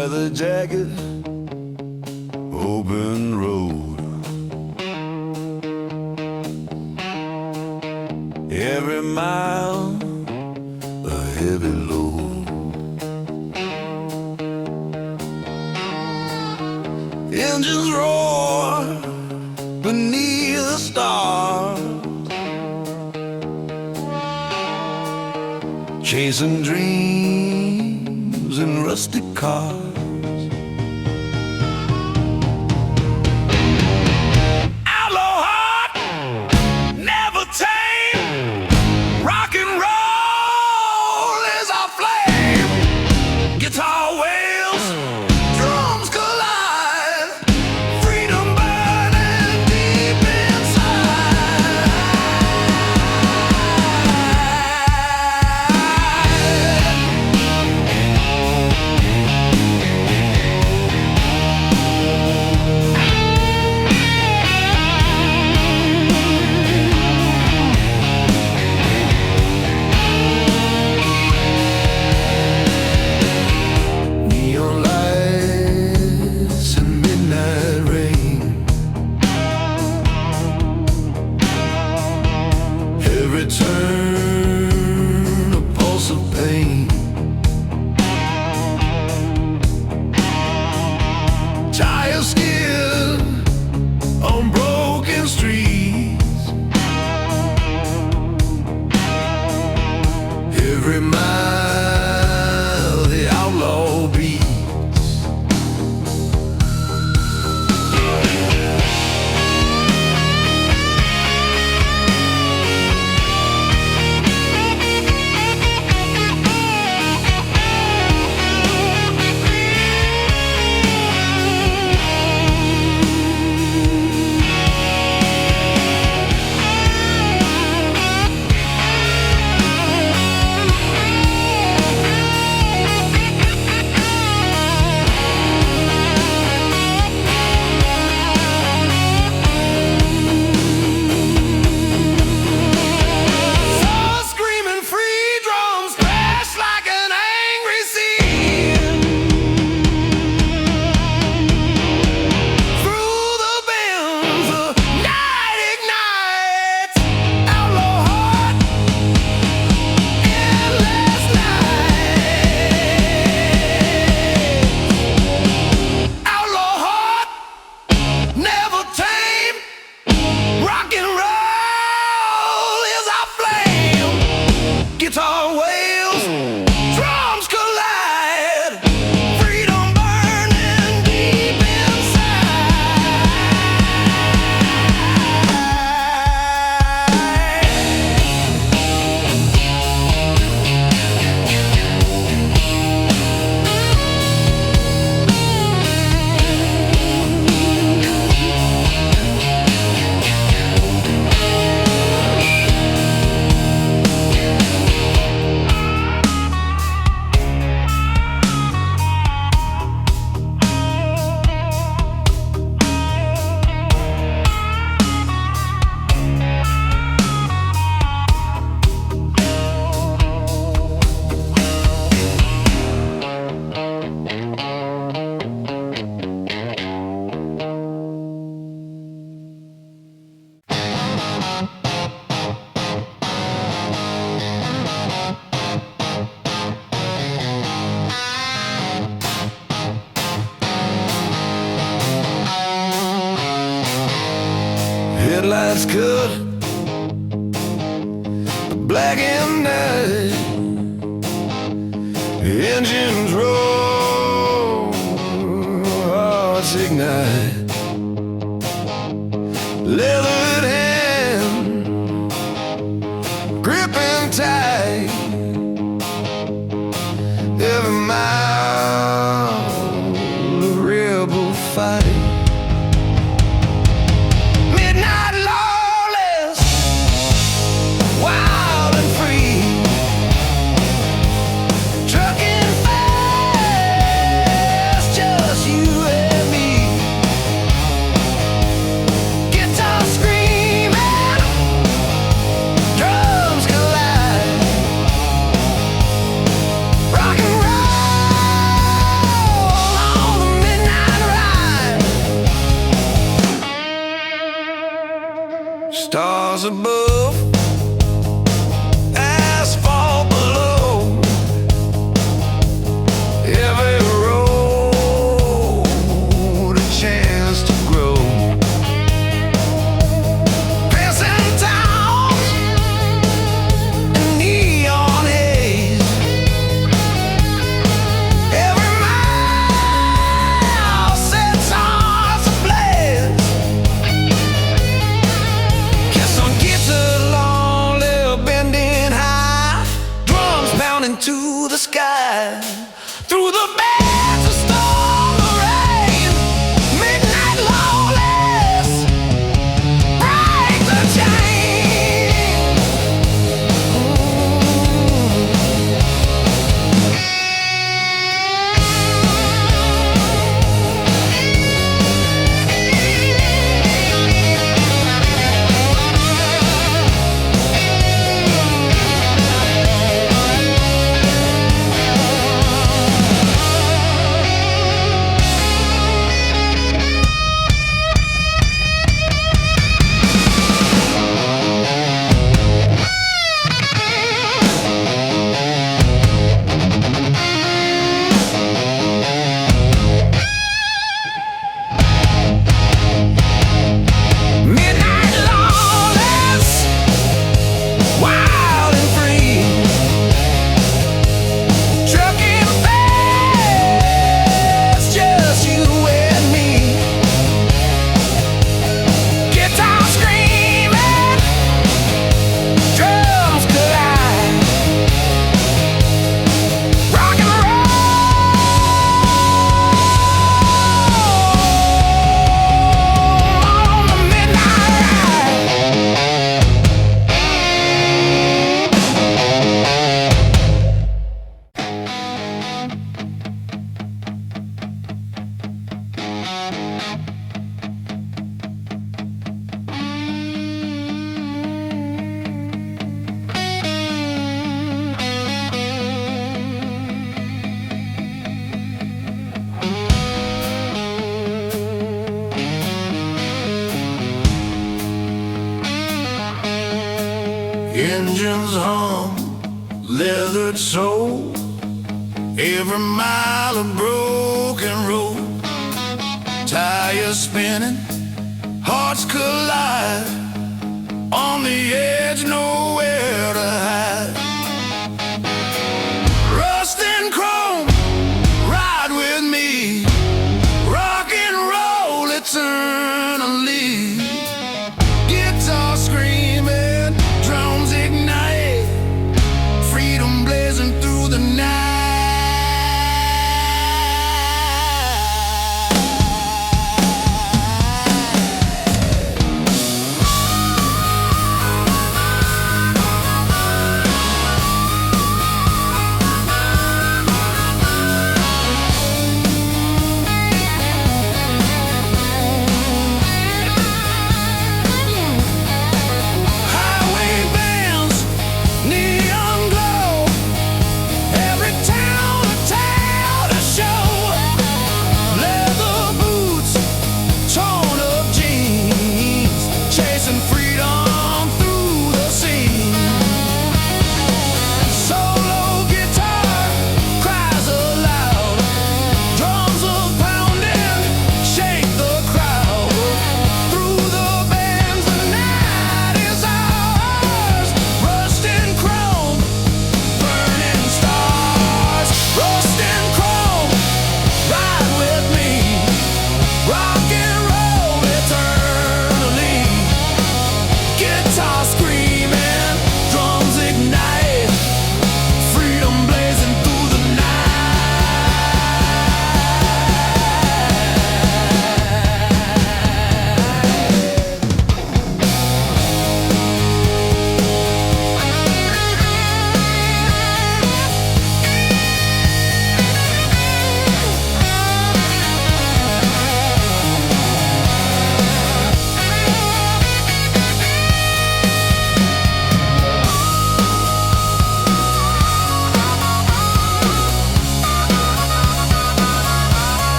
leather jacket, open road. Every mile a heavy load. Engines roar beneath the stars, chasing dreams in rustic cars. Outlaw heart, never tame. Rock and roll is our flame. Guitar wails, drums collide. Freedom burning deep inside. Neon lights and midnight rain. Every turn a pulse of pain. Tire skid on broken streets. Every mile the outlaw beats. Screaming free drums crash like an angry sea. Through the bends, the night ignites. Outlaw heart, endless night. Outlaw heart, never tame. Rock and roll is our flame. Guitar wails, drums collide. Freedom burning deep headlights cut black and night. Engines roar, hearts ignite. Leathered hand gripping tight. Every mile a rebel fight. Midnight lawless, wild and free. down into the sky. Through the bands of storm or rain, midnight lawless, break the chain. Engines hum, leathered soul, every mile of broken road. Tires spinning, hearts collide, on the edge, nowhere to hide. Rust and chrome, ride with me, rock and roll eternally. Guitar screaming, drums ignite, freedom blazing through the night.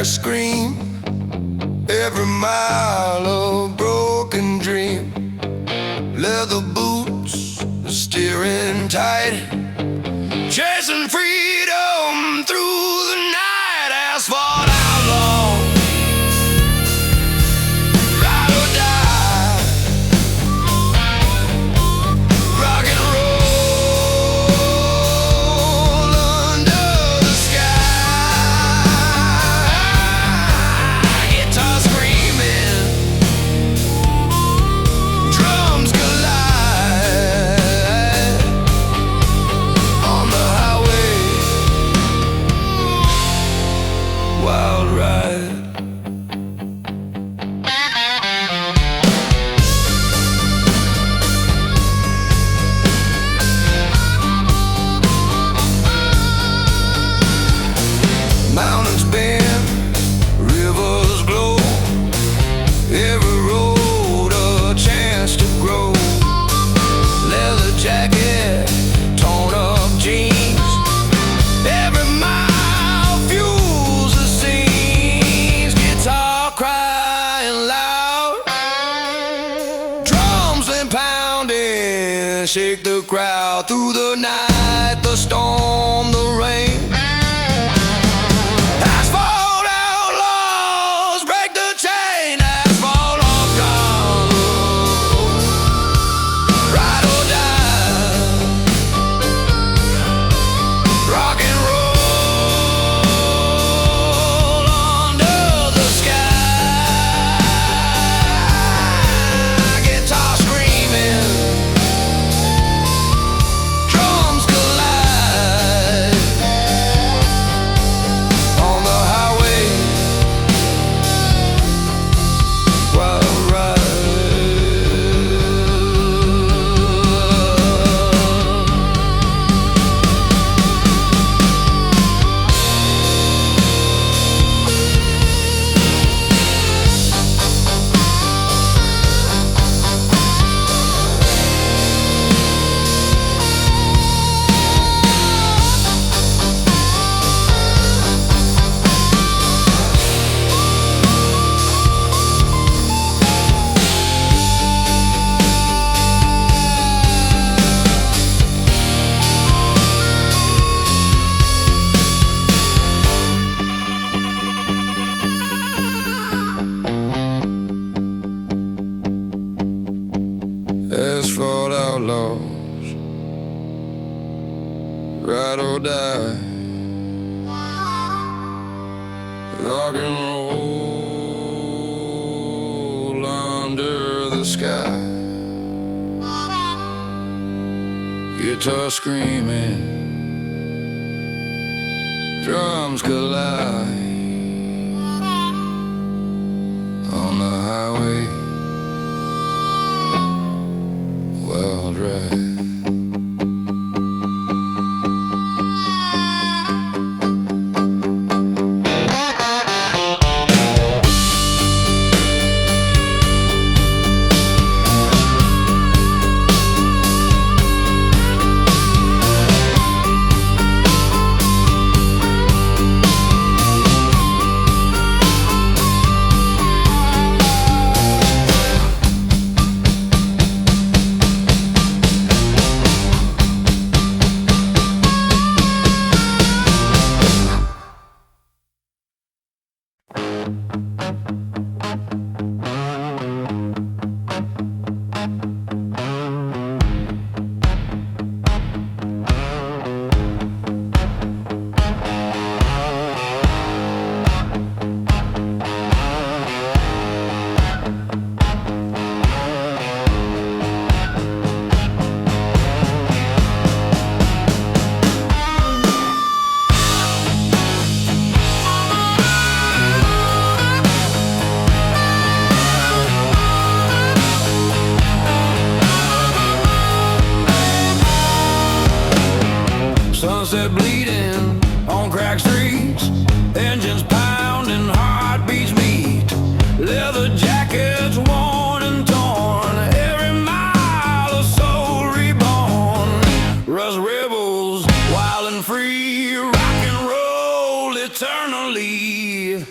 air scream, every mile of broken dream. Leather boots steering tight, chasing freedom through the night. Asphalt outlaw, ride or die, rock and roll under the sky. Guitar screaming, drums collide on the highway. Wild ride. Mountains bend, rivers blow, every road a chance to grow. Leather jacket, torn up jeans, every mile fuels the scenes. Guitar crying loud, drums and pounding, shake the crowd through the night, the storm, the rain. Asphalt outlaws break the chain. Asphalt outlaws, ride or die, rock and roll under the sky. Guitar screaming, drums collide on the highway. Wild ride. Asphalt outlaws, ride or die, rock and roll under the sky. Guitar screaming, drums collide on the highway. Wild ride. Sunset bleeding on cracked streets, engines pounding, heartbeats beat, leather jackets worn and torn, every mile a soul reborn. Rust rebels, wild and free, rock and roll eternally.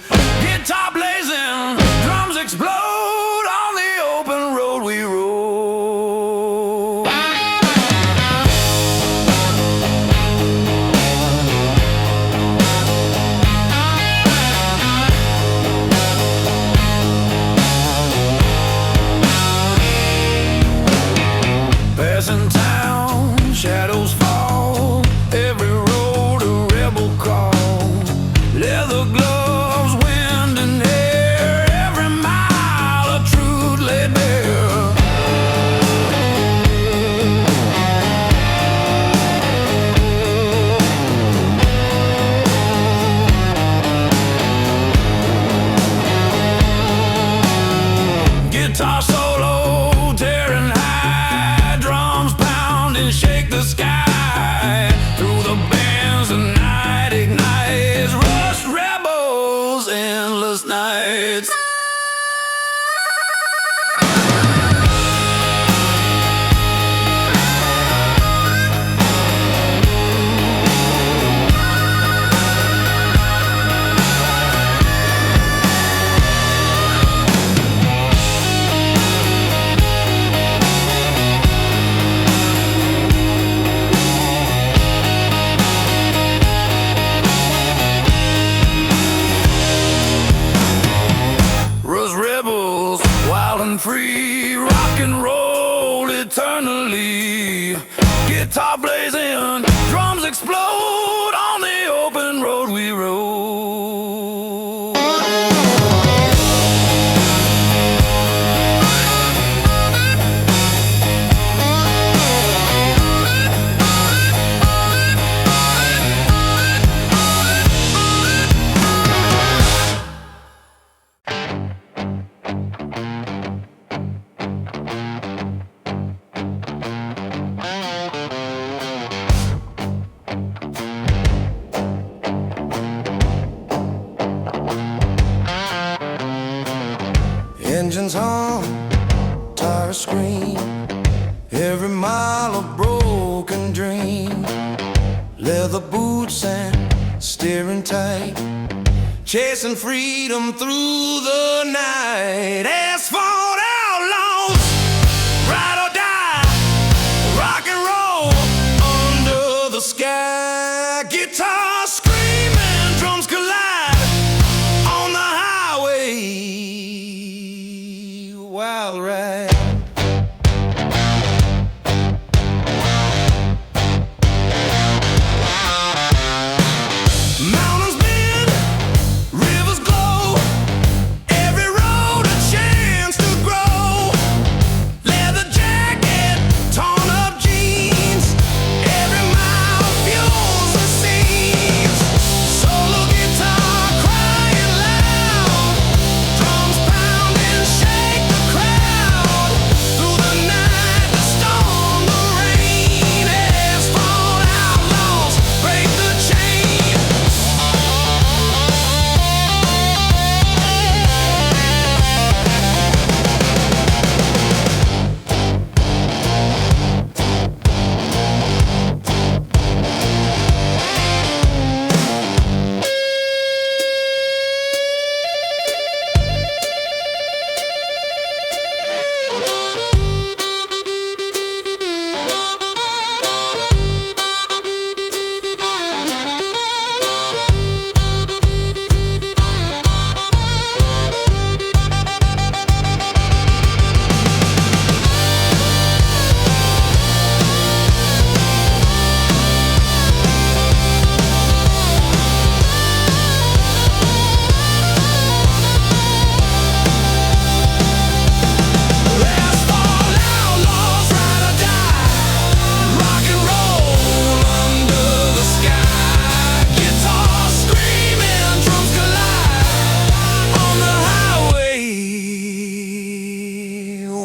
roll eternally. Guitar blazing, drums explode. On the open road we roll. Engines hum, tires scream, every mile a broken dream. Leather boots and steering tight, chasing freedom through the night. Asphalt outlaws, ride or die, rock and roll under the sky. Guitar screaming, drums collide on the highway. Wild ride. Mountains bend, rivers glow, every road a chance to grow. Leather jacket, torn up jeans, every mile fuels the scenes. Solo guitar crying loud, drums pounding shake the crowd. Through the night, the storm, the rain, asphalt outlaws break the chain.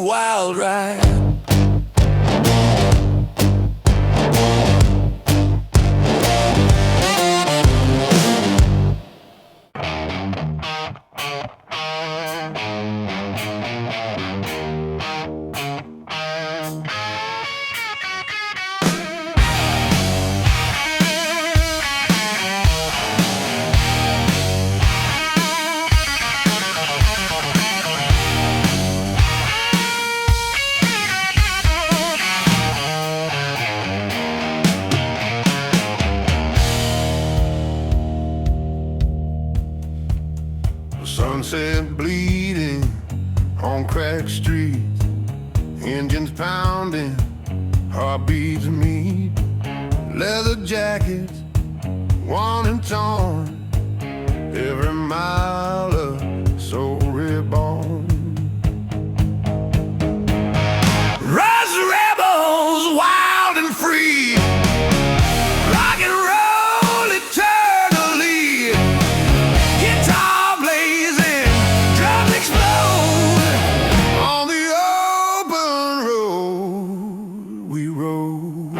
Wild ride. Sunset bleeding on cracked streets, engines pounding, heartbeats meet. Leather jackets, worn and torn, every mile a soul reborn. Rise rebels, wild and free, rock and roll eternally. Guitar blazing, drums explode. On the open road we roll.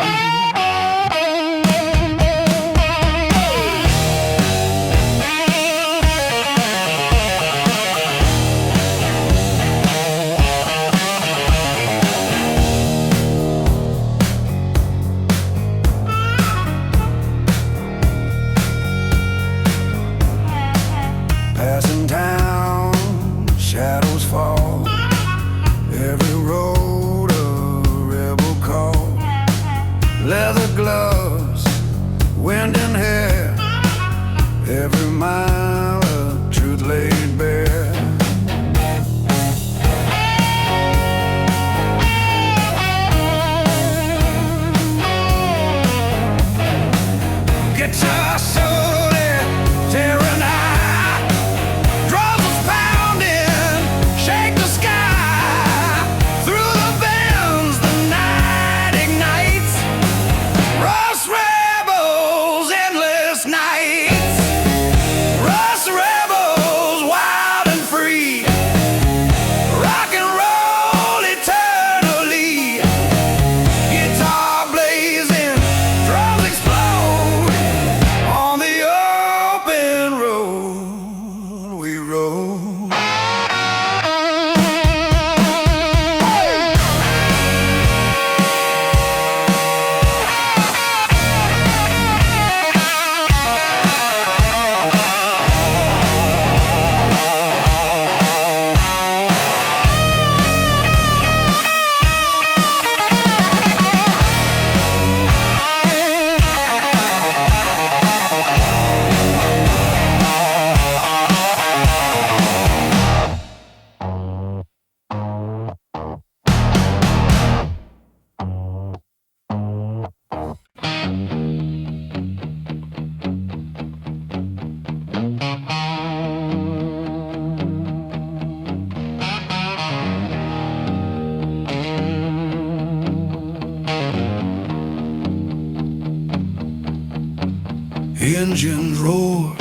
Engines roar,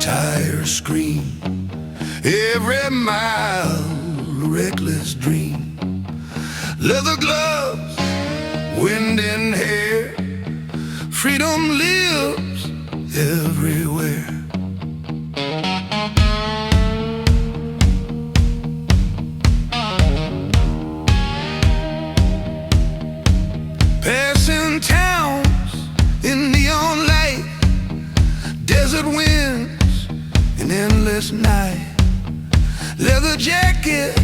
tires scream, every mile a reckless dream. Leather gloves, wind in hair, freedom lives everywhere. Passing towns in neon light, desert winds, an endless night. Leather jacket,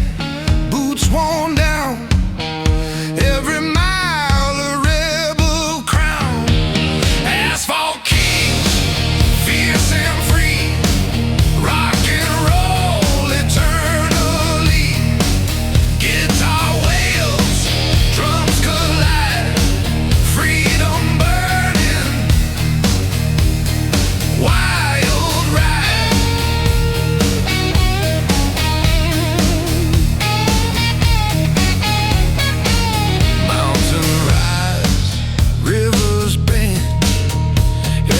boots worn down, every mile a rebel crown. Asphalt kings, fierce and free, rock and roll eternally. Guitar wails, drums collide, freedom burning, wild ride. Mountain rise, rivers bend,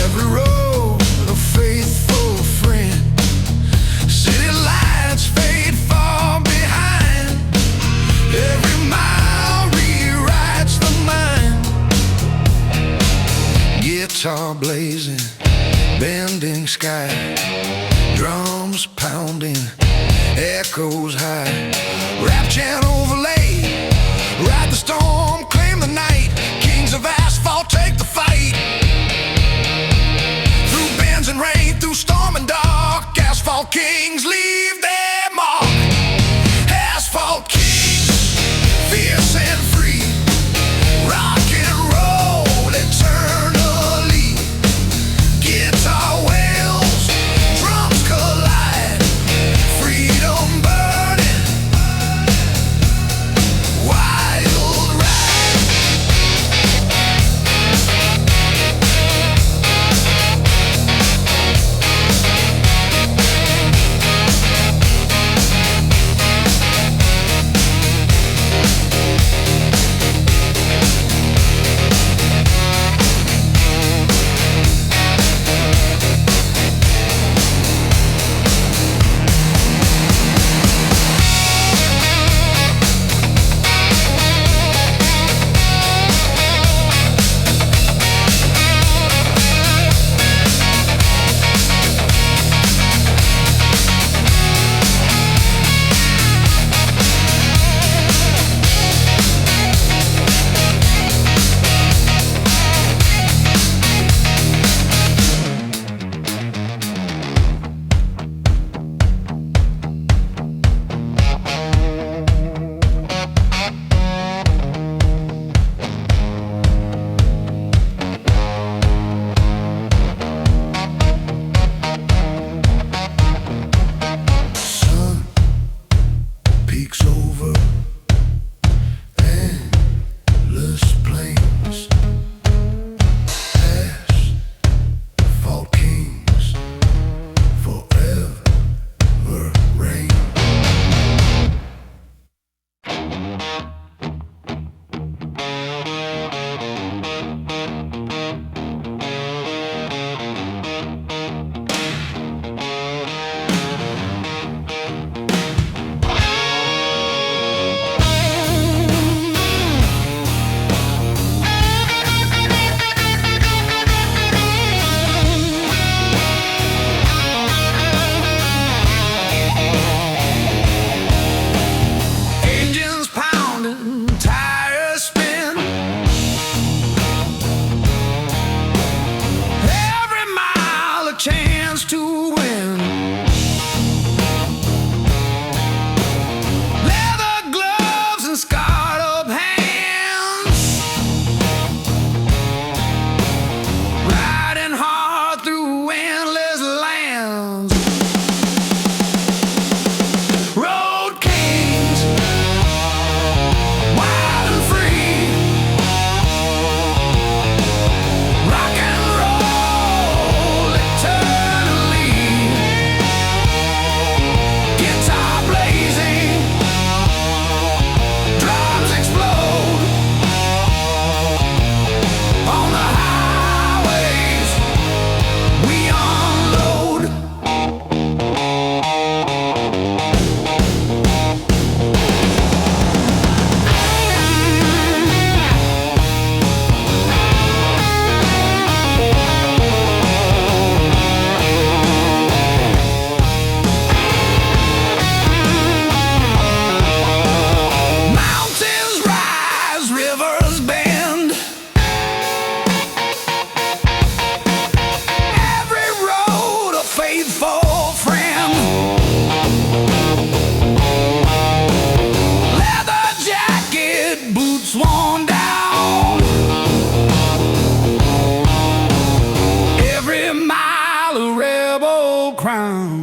every road a faithful friend. City lights fade far behind, every mile rewrites the mind. Guitar blazing, bending sky, drums pounding, echoes high. Rap chant overlay, ride the storm, claim the night. Kings of asphalt take the fight. Through bends and rain, through storm and dark, asphalt kings leave their mark. Asphalt kings, fierce and free, rock and roll eternally. Guitar wails, drums collide, freedom burning, wild ride. rivers bend. Every road a faithful friend. Leather jacket, boots worn down. Every mile a rebel crown.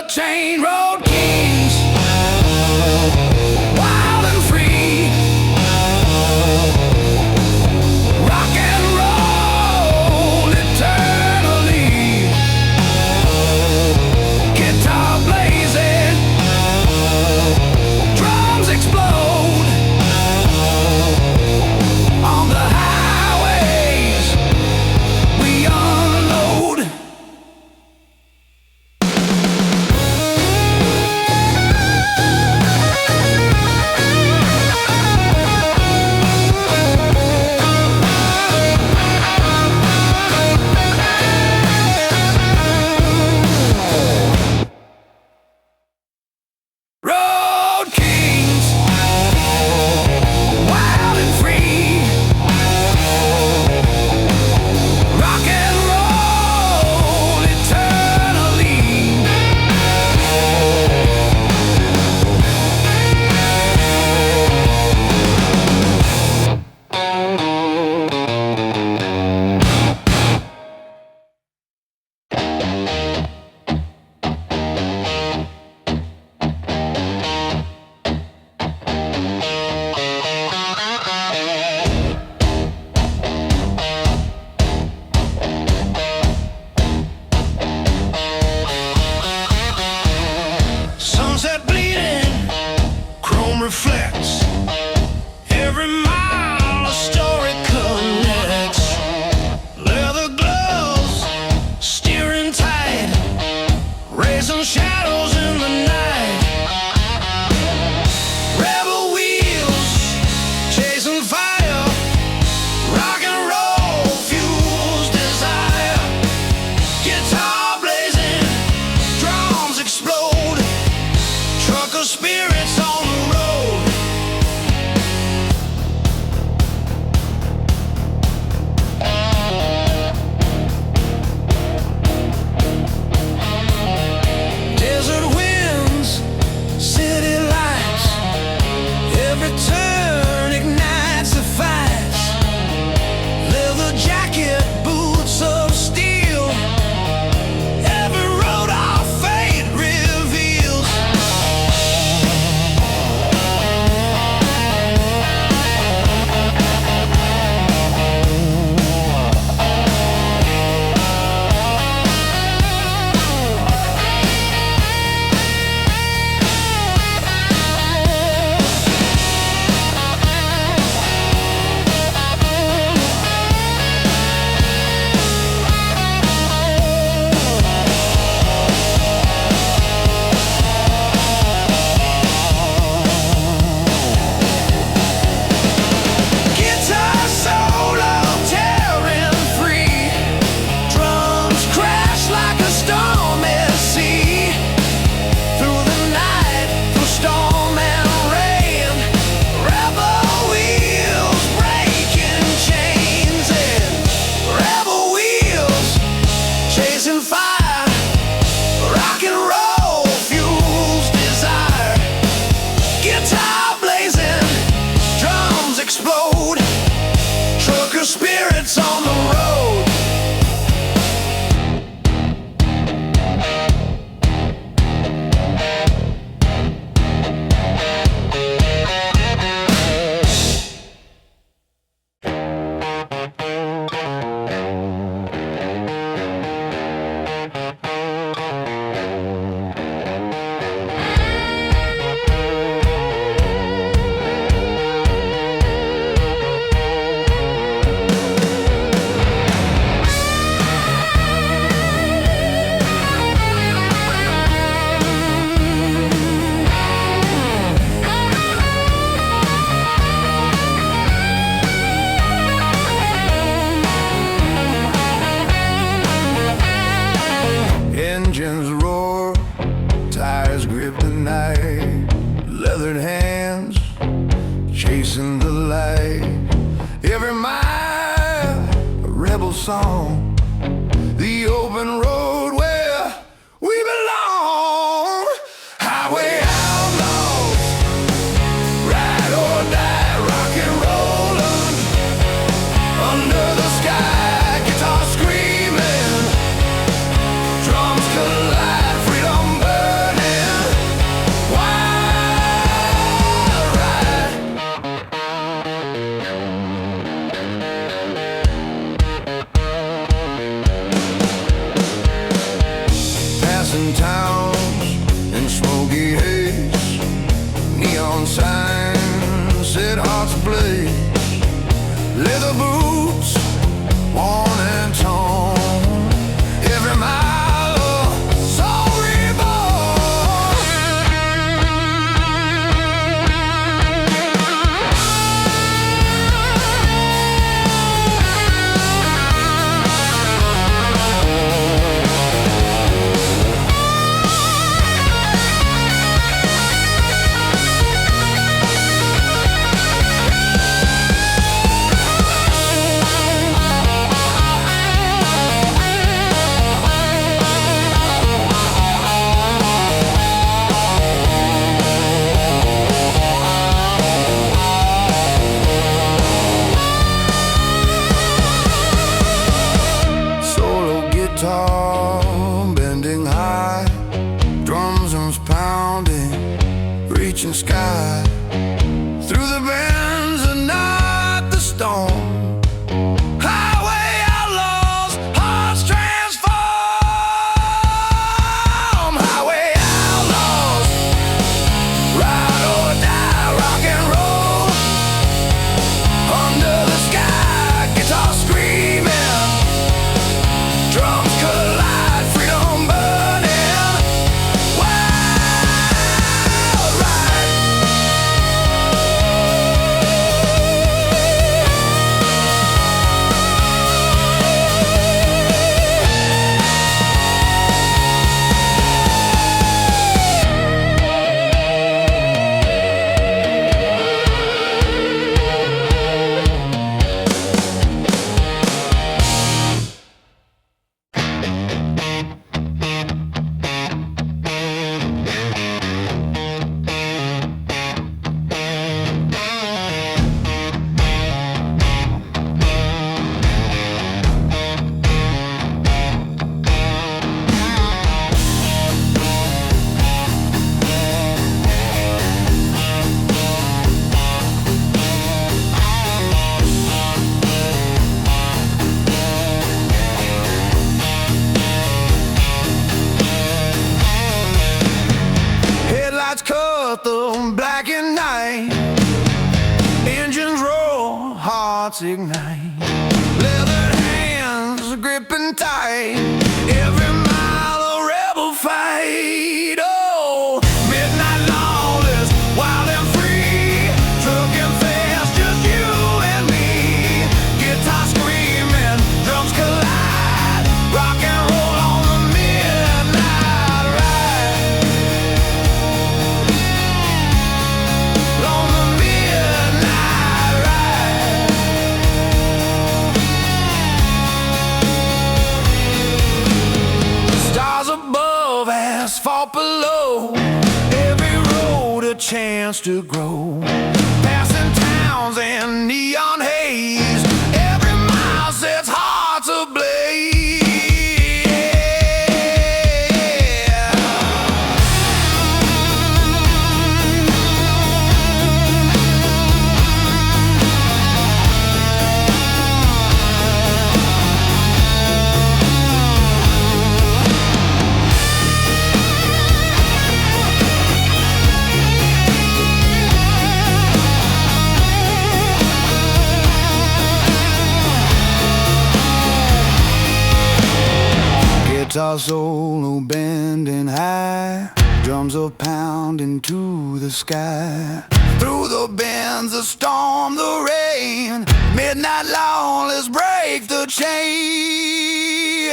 Chain road kings, wild and free, rock and roll eternally, guitar blazing, drums explode on the highways we unload. Sunset bleeding, chrome reflects. Every mile a story connects. Leather gloves, steering tight, racing shadows in the night. Rebel wheels, chasing fire, rock and roll fuels desire. Guitar blazing, drums explode, trucker spirits on the road. chasing the light. Every mile, a rebel song. The open road where we belong. Highway outlaws, ride or die, rock and rollin'. Under the sky, guitar screaming, drums collide, freedom burning. Wild ride. Passing towns in smoky haze, neon signs set hearts ablaze. Leather boots, worn and torn. Every mile a soul reborn. Guitar bending high, drums pounding, reaching sky. Through the bends and not the storm. Highway outlaws, hearts transform. Highway outlaws, ride or die, rock and roll. Under the sky, guitar screaming, drums collide, freedom burning. Wild ride. Headlights cut the black and night. Engines roar, hearts ignite. Leathered hands gripping tight. Every mile a rebel fight. Oh, midnight lawless, wild and free. Trucking fast, just you and me. Guitar screaming, drums collide. Rock and roll on the midnight ride. On the midnight ride. Stars above, asphalt below. Every road a chance to grow. Passing towns and neon haze. Every mile sets hearts ablaze. Guitar solo bending high, drums are pounding to the sky. Through the bends, the storm, the rain, midnight lawless break the chain.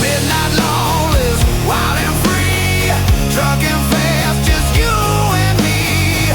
Midnight lawless, wild and free, trucking fast, just you and me.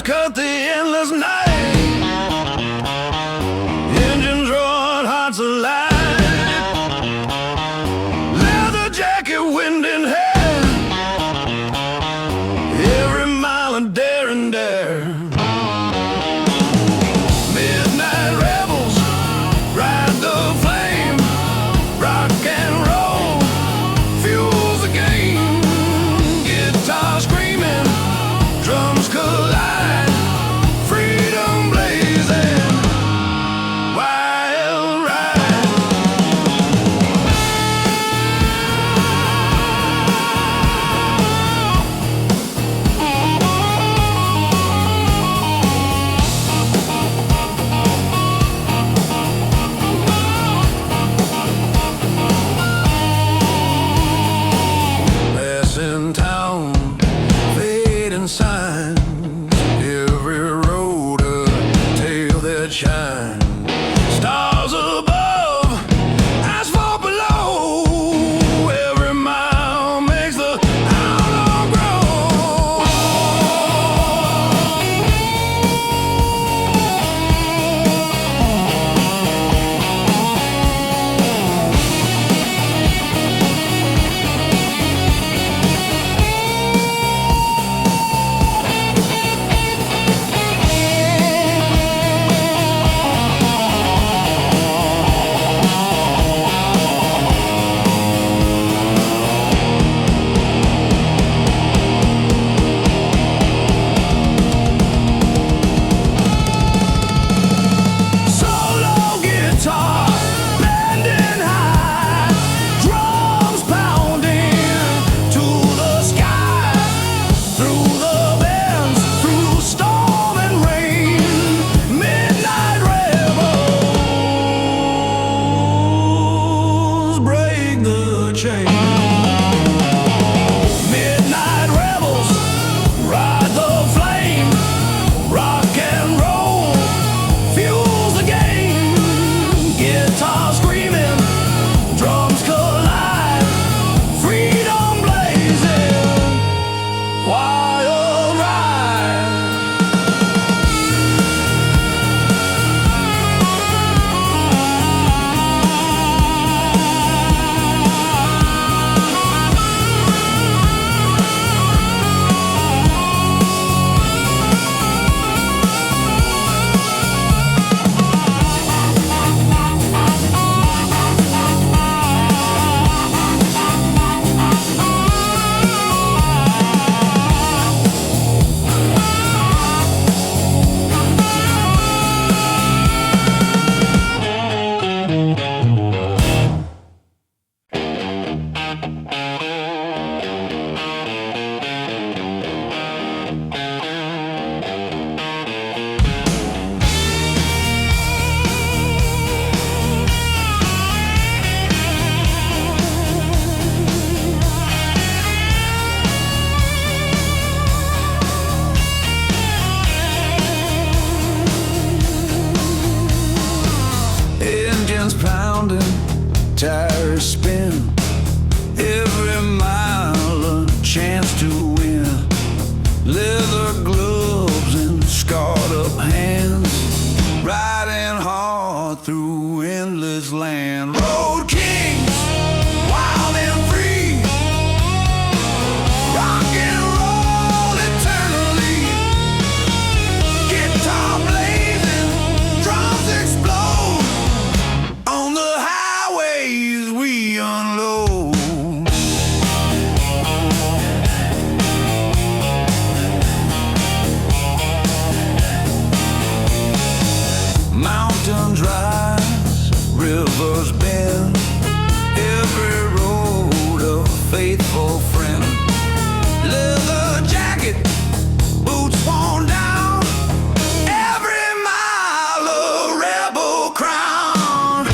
Cut the endless night, engines roaring, hearts alive, leather jacket, wind in hair, every mile a dare and dare. Midnight rebels ride the flame, rock and roll fuels the game, guitar screaming, drums collide. In town, fading signs, every road a tale that shines. Stars above, asphalt below, every mile makes the outlaw grow. cisterns rise, rivers bend, every road a faithful friend. Leather jacket, boots worn down, every mile a rebel crown.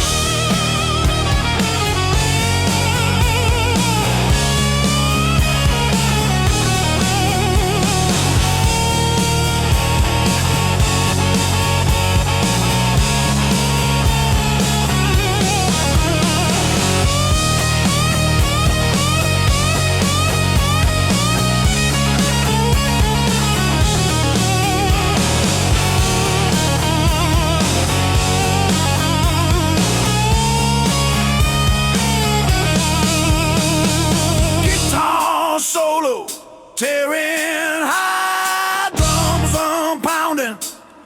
Solo, tearing high, drums pounding,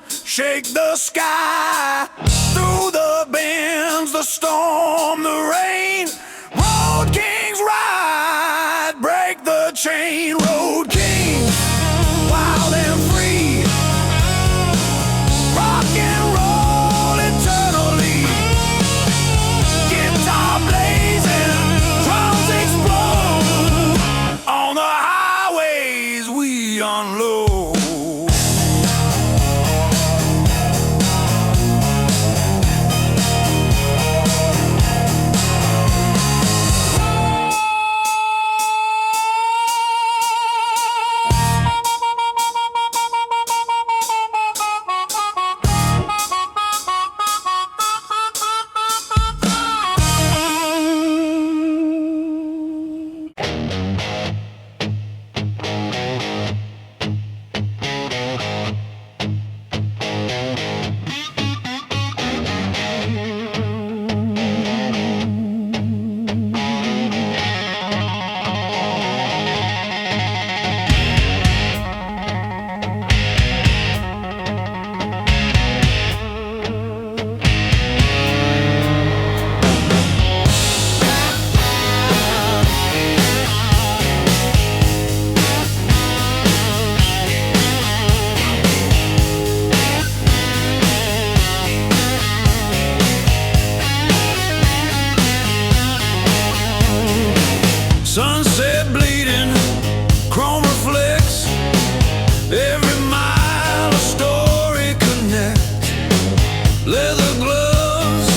shake the sky. Through the bends, the storm, the rain. Road kings ride, break the chain. Road kings, wild and free, rock and roll eternally. Guitar blazing, drums explode. On the highways we unload. Sunset bleeding, chrome reflects, every mile a story connects. Leather gloves,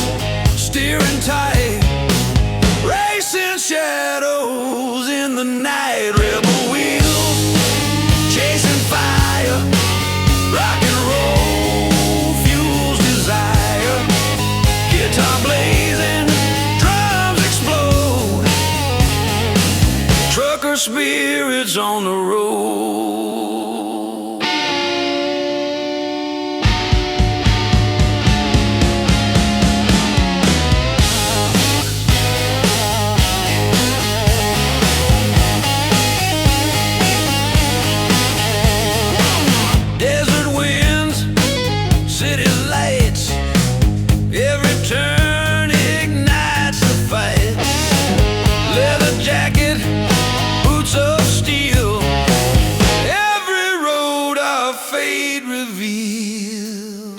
steering tight, racing shadows in the night. Rebel wheels, chasing fire, rock and roll fuels desire. Guitar blazing, drums explode. Trucker spirits on the road. Desert winds, city lights, every turn ignites the fight. Leather jacket, boots of steel, every road our fate reveals.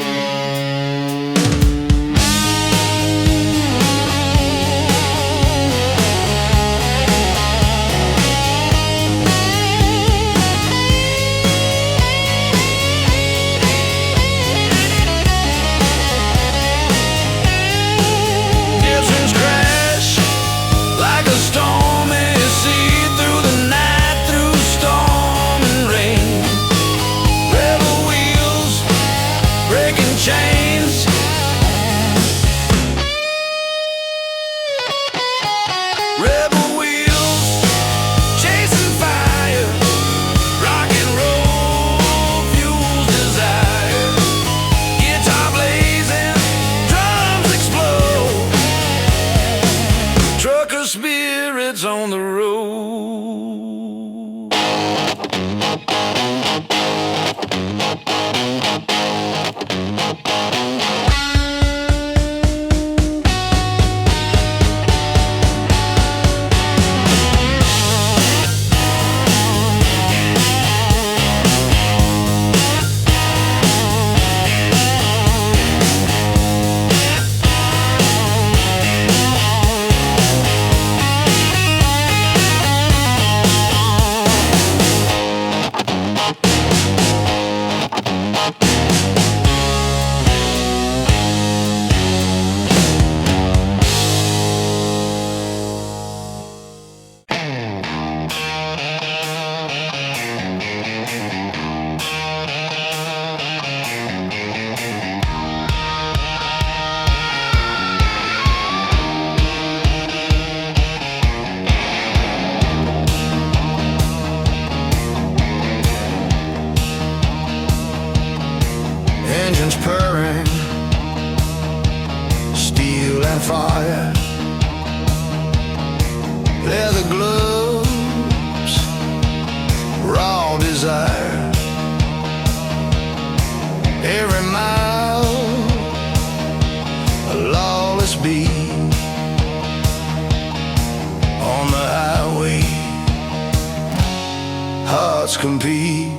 Gibsons crash like a stormy sea through the night, through storm and rain. Rebel wheels, breaking chains. Rebel wheels, chasing fire, rock and roll fuels desire. Guitar blazing, drums explode. Trucker spirits on the road. fire, leather gloves, raw desire. Every mile a lawless beat on the highway, hearts compete.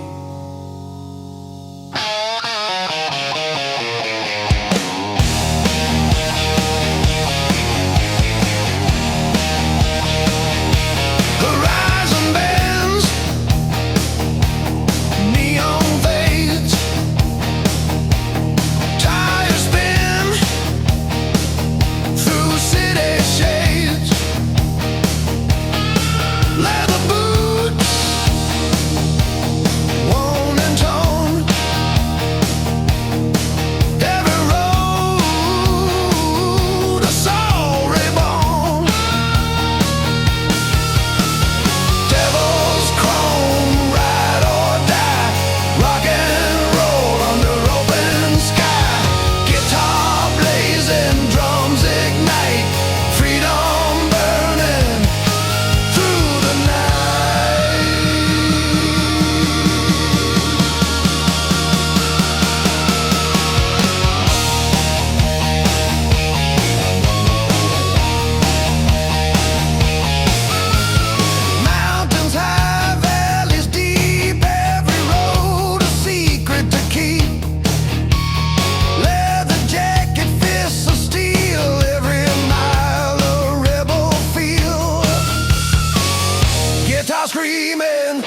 Screaming,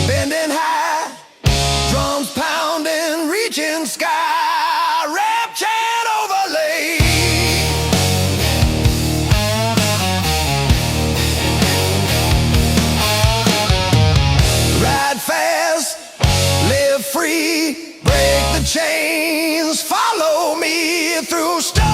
bending high, drums pounding, reaching sky, rap chant overlay. Ride fast, live free, break the chains, follow me through storm.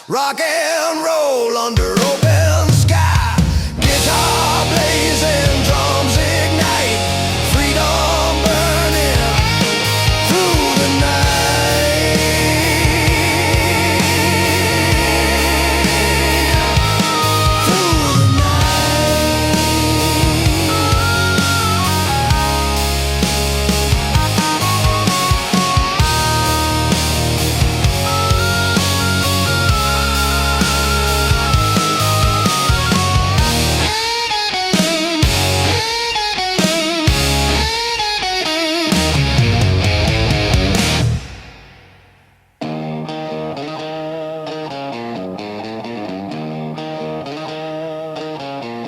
Rock and roll under open sky, guitar blazing, drums ignite, freedom burning through the night. Through the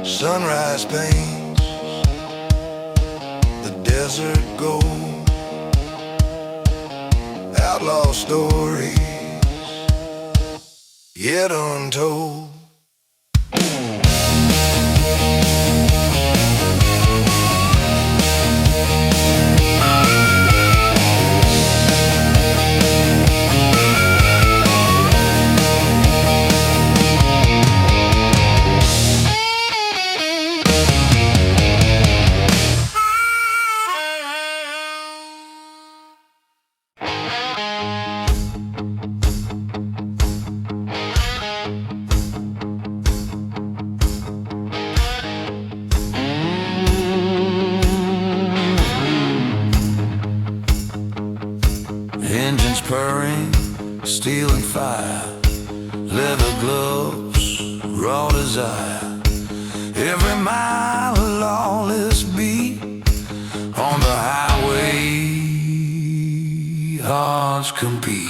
sunrise paints the desert gold, outlaw stories yet untold. Engines purring, steel and fire, leather gloves, raw desire. Every mile a lawless beat on the highway, hearts compete.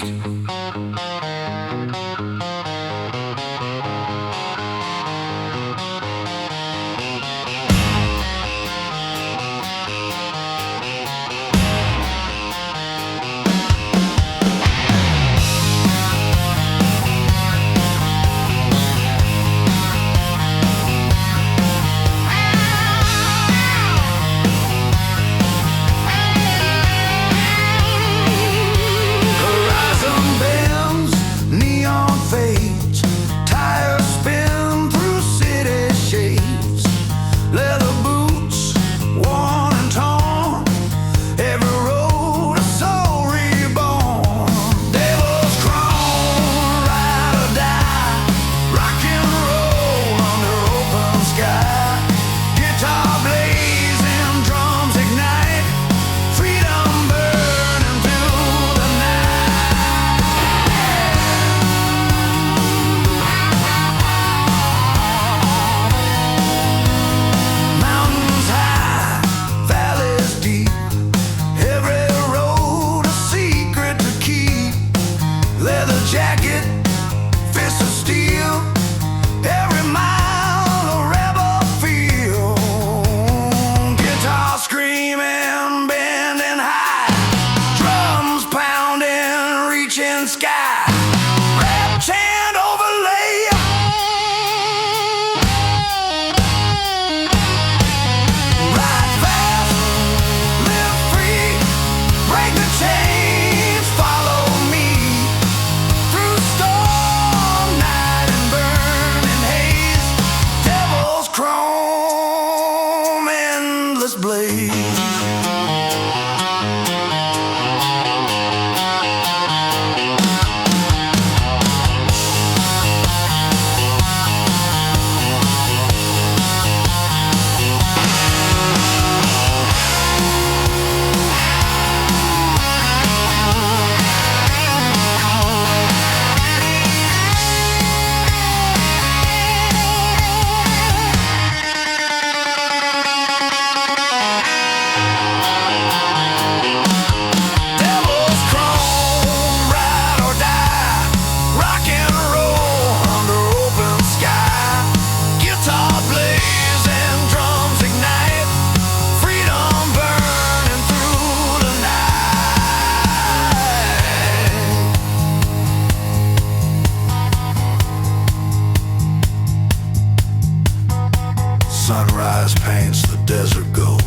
sunrise paints the desert gold.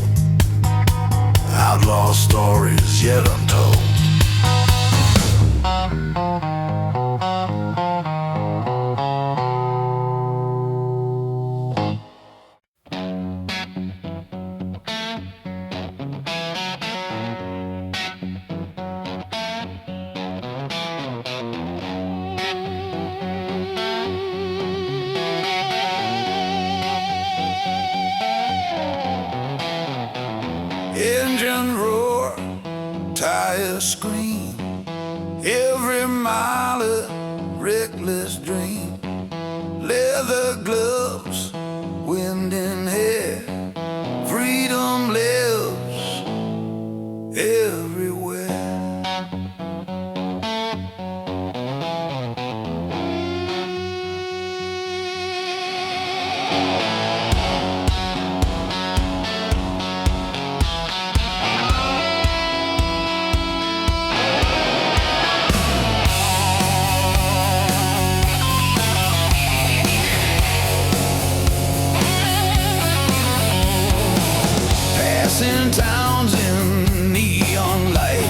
Outlaw stories yet untold. Engine roar, tires scream, every mile a reckless dream. Leather gloves, wind in hair, freedom lives everywhere. In towns in neon light,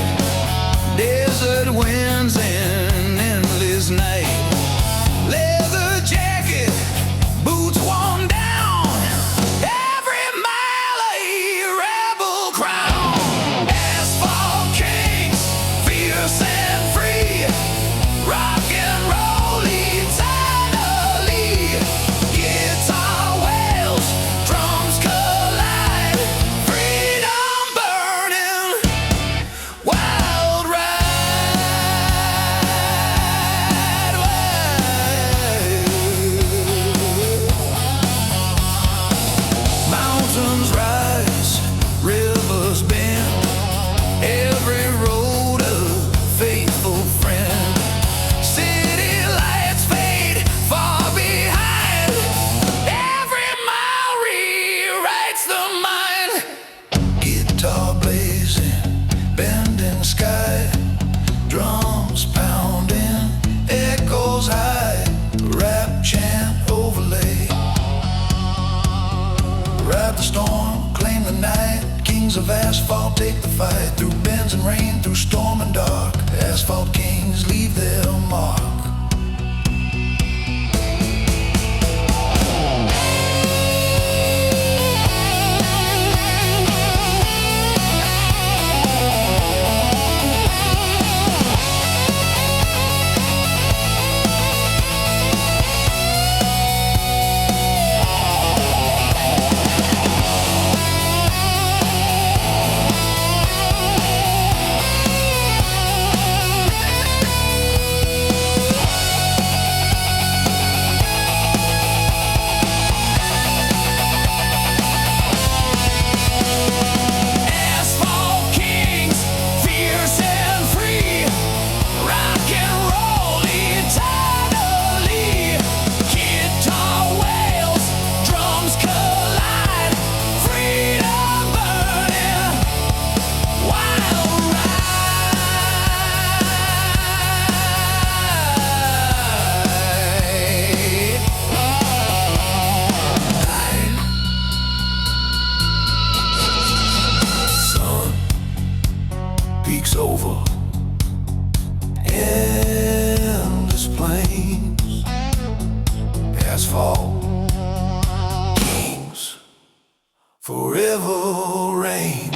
desert winds and endless night. Leather jacket, boots worn down, every mile a rebel crown. Asphalt kings, fierce and free, rock and roll eternally. Guitar wails, drums collide, wild ride, mountains rise, rivers bend, every road a faithful friend. City lights fade far behind, every mile rewrites the mind. Guitar blazing, bending sky, drums pounding, echoes high, rap chant overlay. Ride the storm, claim the night, kings of asphalt take the fight. Through bends and rain, through storm and dark, asphalt kings leave their mark. Peaks over endless plains, asphalt kings forever reign.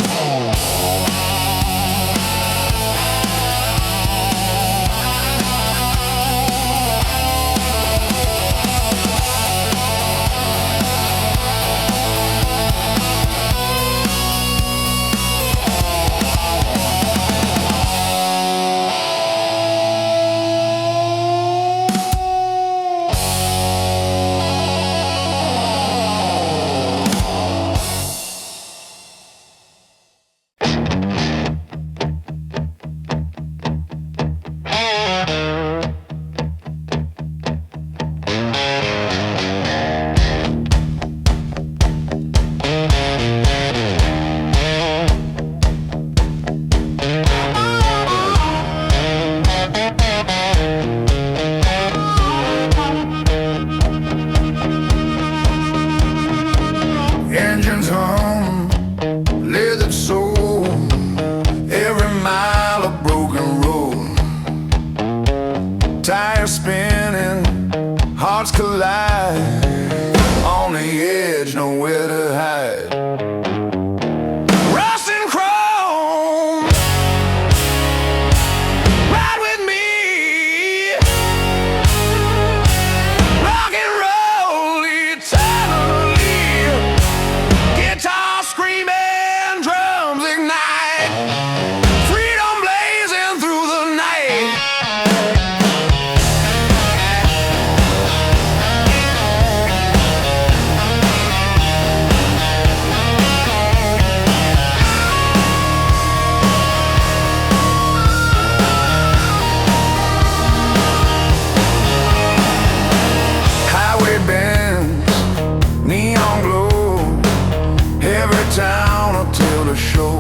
Engines hum, leather soul, every mile of broken road. Tires spinning, hearts collide, on the edge, nowhere to hide. Rust and chrome, ride with me. Rock and roll eternally. Guitar screaming, drums ignite. Freedom blazing through the night. Neon glow, every town until the show.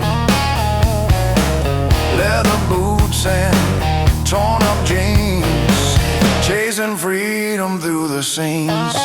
Leather boots and torn up jeans, chasing freedom through the scenes.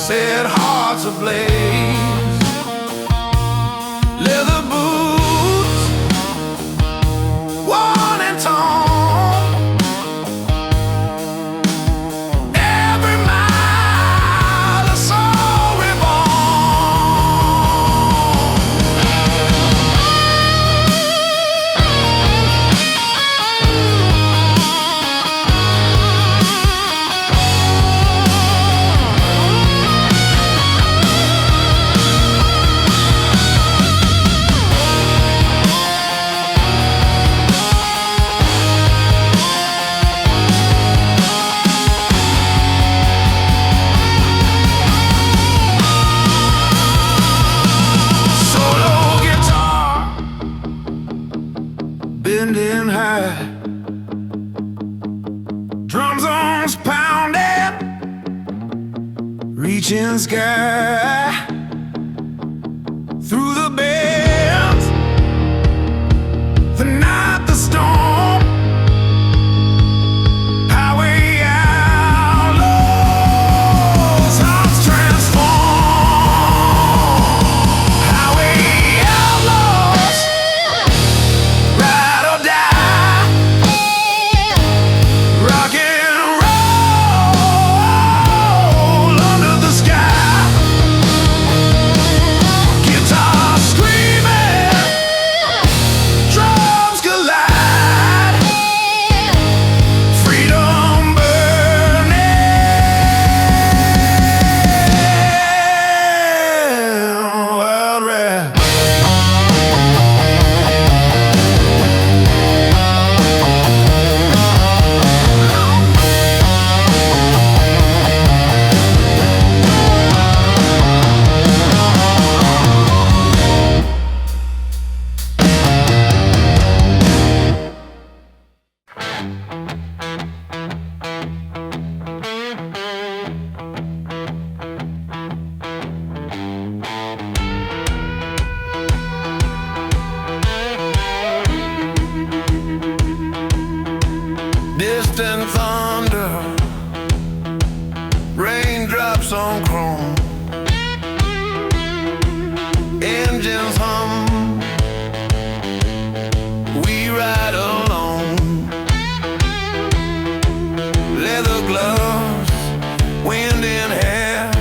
set hearts ablaze. high. Drum zones pounding, reaching sky. Through the bends, the night, the storm. Highway outlaws, hearts transform. Highway outlaws, ride or die. Rock and roll under the sky. Guitar screaming, drums collide. Freedom burning, wild rap. Distant thunder, raindrops on chrome. Engines hum, we ride alone. Leather gloves, wind in hair,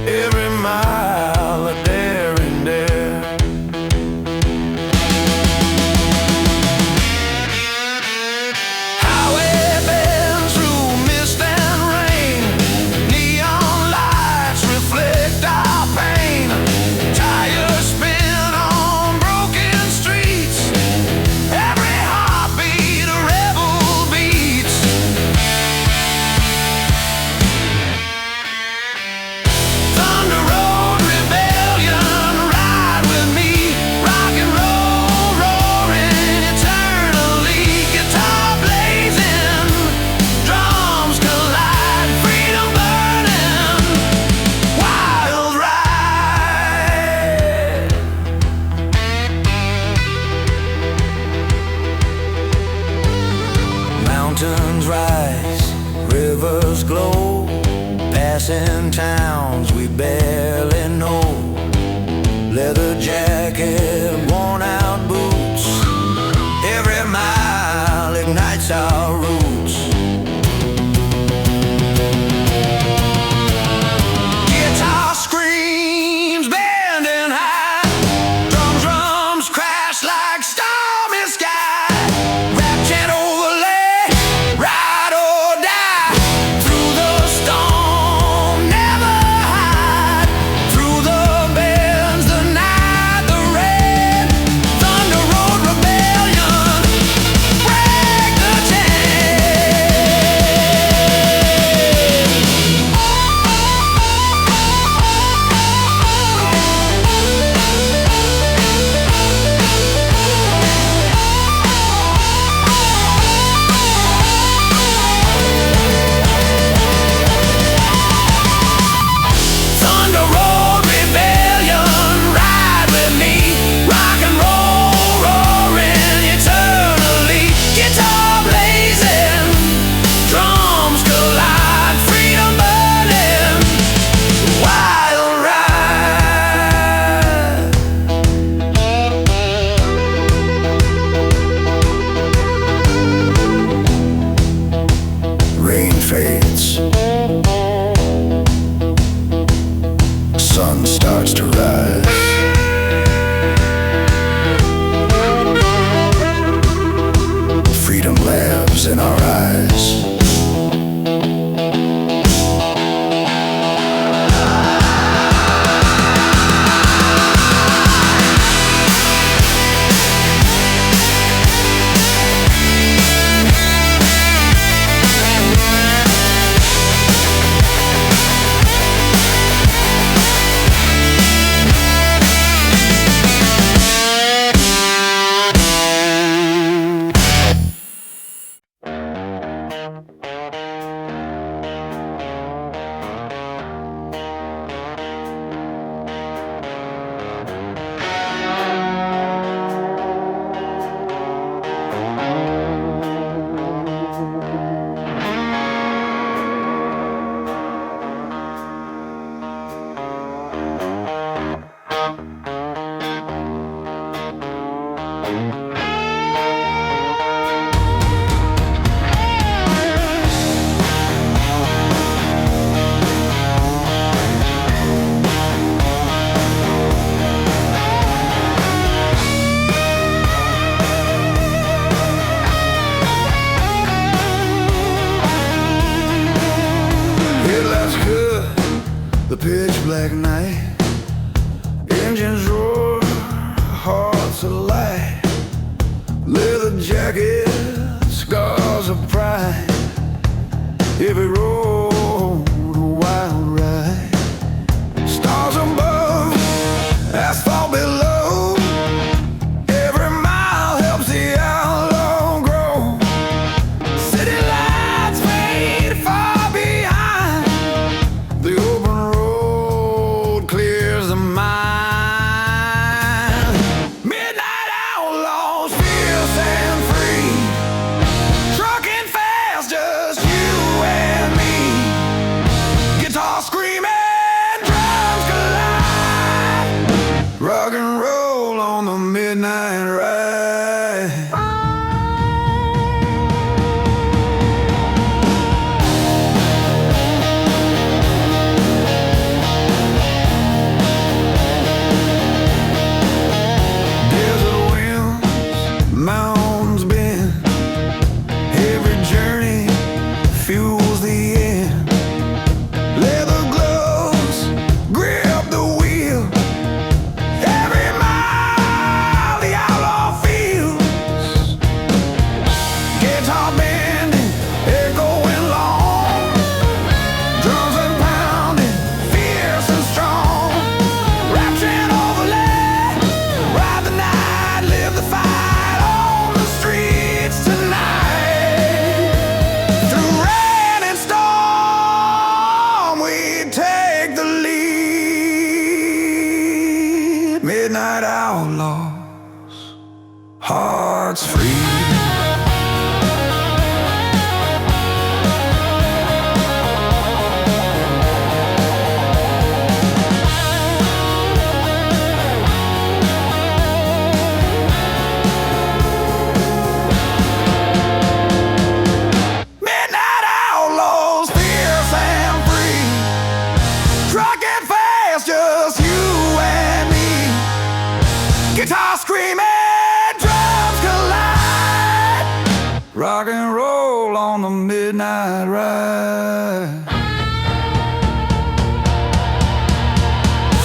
every mile a daring dare. Highway bends through mist and rain. Neon lights reflect our pain. Tires spin on broken streets. Every heartbeat a rebel beats. Thunder Road rebellion, ride with me. Rock and roll roaring eternally. Guitar blazing, drums collide. Freedom burning, wild ride. Mountains rise, rivers glow. Passing towns we barely know. Leather jacket, worn out boots. Every mile ignites our roots. Guitar screams, bending high. Drums crash like stormy sky. Rap chant overlay, ride or die. Through the storm, never hide. Through the bends, the night, the rain. Thunder Road rebellion, break the Thunder Road rebellion, ride with me. Rock and roll roaring eternally. Guitar blazing, drums collide. Freedom burning, wild ride. Rain fades, sun starts to rise. Freedom lives in our eyes. Every road a wild ride. Stars above, asphalt below. Every mile helps the outlaw grow. City lights fade far behind. The open road clears the mind. Midnight outlaws, fierce and free. Trucking fast, just you and me. Guitar screaming, drums collide. Rock and roll on the midnight ride. Desert winds, mountains bend. Every journey fuels the end. Leather gloves grip the wheel. Every mile the outlaw feels. Guitar bending, echoing long. Drums and pounding, fierce and strong. Rapturing overlay, ride the night, live the fight on the streets tonight. Through rain and storm, we take the lead. Midnight outlaws, hearts free. Midnight outlaws, fierce and free. Trucking fast, just you and me. Guitar screaming, drums collide. Rock and roll on the midnight ride.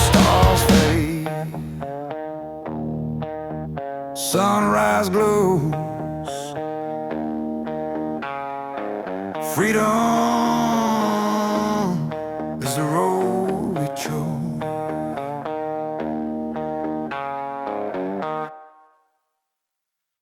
Stars fade, sunrise glows. Freedom